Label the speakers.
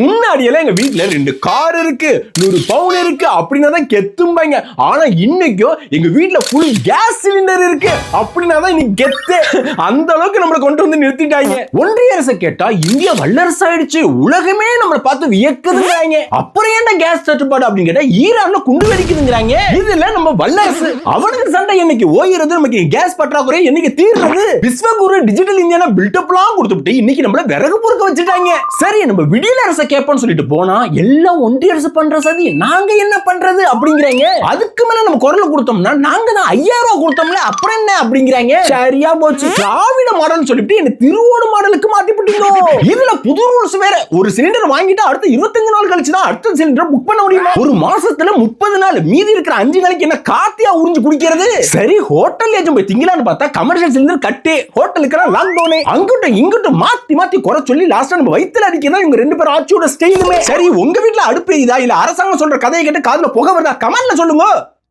Speaker 1: முன்னாடி எல்லாம் எங்க வீட்டுல 2 கார் இருக்கு, 100 பவுன் இருக்கு அப்படின்னா தான் கெத்தும்பாங்க. ஆனா இன்னைக்கும் எங்க வீட்டுல ஃபுல் கேஸ் சிலிண்டர் இருக்கு அப்படின்னா தான் இன்னைக்கு கெத்து. அந்த அளவுக்கு நம்மளை கொண்டு வந்து நிறுத்திட்டாங்க. ஒன்றிய அரசை கேட்டா இந்தியா வல்லரசு ஆயிடுச்சு, உலகமே நம்மளை பார்த்து வியக்குதுங்கிறாங்க. அப்புறம் ஏன்டா கேஸ் தட்டுப்பாடு அப்படின்னு கேட்டா ஈரான்ல குண்டு வெடிக்குதுங்கிறாங்க. இதுல நம்ம வல்லரசு அவனுக்கு சண்டை என்னைக்கு ஓயிறது, நமக்கு கேஸ் பற்றாக்குறை என்னைக்கு தீர்றது. விஸ்வகுரு டிஜிட்டல் இந்தியா பில்டப்லாம் கொடுத்துட்டு இன்னைக்கு நம்மள விறகு பொறுக்க வச்சுட்டாங்க. சரி, நம்ம விடியல் அரசை கேட்போம்னு சொல்லிட்டு போனா எல்லாம் ஒன்றிய அரசு பண்ற சதி, நாங்க என்ன பண்றது அப்படிங்கிறாங்க. அதுக்கு மேல நம்ம குரல் கொடுத்தோம்னா நாங்க தான் 5000 ரூபாய் கொடுத்தோம்ல அப்புறம் என்ன அப்படிங்கிறாங்க. சரியா போச்சு, திராவிட மாடல் சொல்லிட்டு என்ன திருவோடு மாடலுக்கு மாத்தி போட்டீங்க. இதுல புது ரூல்ஸ் வேற. ஒரு சிலிண்டர் வாங்கிட்டு அடுத்த 25 நாள் கழிச்சு தான் அடுத்த சிலிண்டர் புக் பண்ண முடியுமா? ஒரு மாசத்துல 30 நாள், மீதி இருக்கிற 5 நாளைக்கு என்ன காத்தியா உறிஞ்சு குடிக்கிறது? சரி, ஹோட்டல் ஏஜம் போய் திங்கலான்னு பார்த்தா கமர்ஷியல் சிலிண்டர் கட்டு, ஹோட்டலுக்கு லாக்டவுன், அங்கிட்டும் இங்கிட்டும் மாத்தி மாத்தி குறை சொல்லி லாஸ்டா நம்ம வயித்துல அடிக்கிறதா இவங்க 2 பேரும் ஆட்சியோட ஸ்டைலுமே. சரி, உங்க வீட்டுல அடுப்பு இதா இல்ல அரசாங்கம் சொல்ற கதையை கேட்டு காதுல புகை வருதா? கமெண்ட்ல சொல்லுங்க.